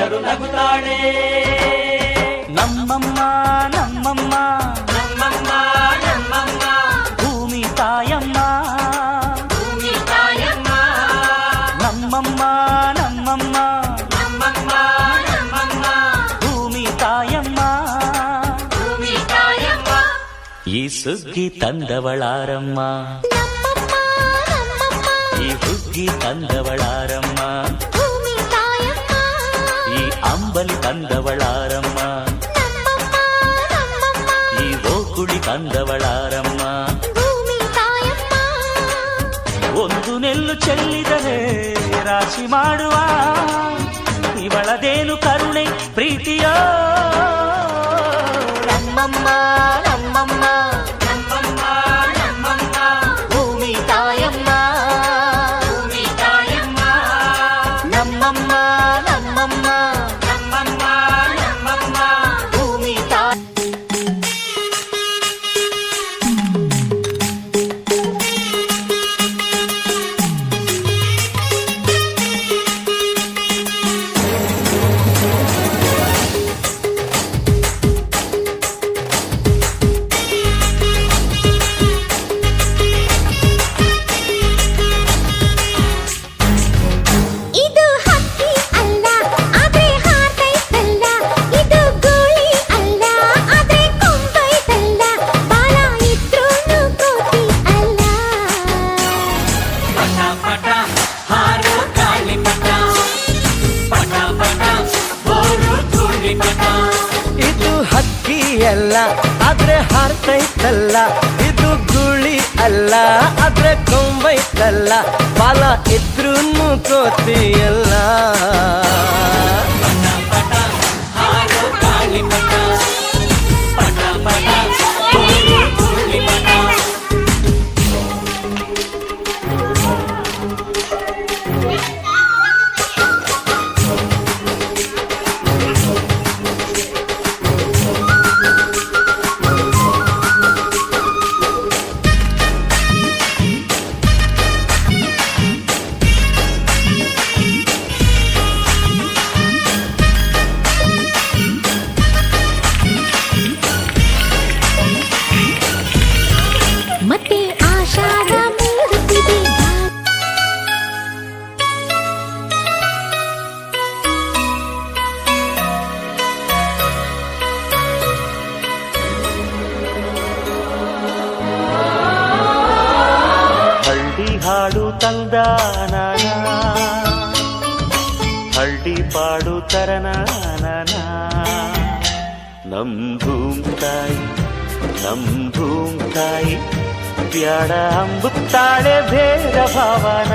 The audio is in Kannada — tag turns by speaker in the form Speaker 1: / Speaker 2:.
Speaker 1: ನಕ್ಕರು ನಗುತ್ತಾಳೆ.
Speaker 2: ನಮ್ಮಮ್ಮ ನಮ್ಮಮ್ಮ
Speaker 1: ನಮ್ಮಮ್ಮ ನಮ್ಮಮ್ಮ
Speaker 2: ಭೂಮಿ ತಾಯಮ್ಮ,
Speaker 1: ಭೂಮಿ ತಾಯಮ್ಮ.
Speaker 2: ನಮ್ಮಮ್ಮ ನಮ್ಮಮ್ಮ
Speaker 1: ನಮ್ಮಮ್ಮ ನಮ್ಮಮ್ಮ
Speaker 2: ಭೂಮಿ ತಾಯಮ್ಮ.
Speaker 1: ಭೂಮಿ ತಾಯಮ್ಮ.
Speaker 2: ಈ ಸುಗ್ಗಿ ತಂದವಳಾರಮ್ಮ, ಈ ಹುಗ್ಗಿ ತಂದವಳಾರಮ್ಮ, ಈ ಅಂಬಲಿ ತಂದವಳಾರಮ್ಮ, ಈ ಓಕುಳಿ ತಂದವಳಾರಮ್ಮ. ಒಂದು ನೆಲ್ಲು ಚೆಲ್ಲಿದರೆ ರಾಶಿ ಮಾಡುವ ಇವಳದೇನು ಕರುಣೆ ಪ್ರೀತಿಯೋ. ನಮ್ಮಮ್ಮ ನಮ್ಮಮ್ಮ
Speaker 1: ನಮ್ಮಮ್ಮ ನಮ್ಮಮ್ಮ
Speaker 2: ಭೂಮಿ ತಾಯಮ್ಮ,
Speaker 1: ಭೂಮಿ ತಾಯಮ್ಮ.
Speaker 2: ನಮ್ಮಮ್ಮ ನಮ್ಮಮ್ಮ
Speaker 1: ನಮ್ಮಮ್ಮ ನಮ್ಮಮ್ಮ
Speaker 2: ಭೂಮಿ ತಾಯ.
Speaker 3: ಇದು ಹಕ್ಕಿ ಅಲ್ಲ ಆದ್ರೆ ಹಾರೈತಲ್ಲ, ಇದು ಗೋಳಿ ಅಲ್ಲ ಆದ್ರೆ ಕೊಂಬೈತಲ್ಲ, ಬಾಲ ಇದ್ರೂನು ಕೋತಿ ಅಲ್ಲ.
Speaker 1: ಪಟ ಪಟ ಹಾರು ಗಾಳಿಪಟ, ಪಟ ಪಟ ಬೋರು ಧೂಳಿಪಟ.
Speaker 4: ಇದು ಹಕ್ಕಿ ಅಲ್ಲ ಆದ್ರೆ ಹಾರ್ತೈತಲ್ಲ, ಇದು ಗುಳಿ ಅಲ್ಲ ಆದ್ರೆ ಕೊಂಬೈತಲ್ಲ, ಬಾಲ ಇದ್ರೂನು ಕೋತಿಯಲ್ಲ.
Speaker 1: ಪಟ ಪಟ ಹಾರು ಗಾಳಿಪಟ, ಪಟ ಪಟ ಬೋರು ಧೂಳಿಪಟ.
Speaker 3: ಮತ್ತೆ ಆಷಾಢ ಮೂಡುತ್ತಿದೆ,
Speaker 2: ಹಳ್ಳಿ ಹಾಡು ತಂದ ನಾನ, ಹಳ್ಳಿ ಪಾಡು ತರನಾನ. ನಮ್ ಭೂಮ್ ತಾಯಿ ನಮ್ ಭೂಮ್ ತಾಯಿ ಬ್ಯಾಡ ಅಂಬುತ್ತಾಳೆ ಭೇದ ಭಾವನ.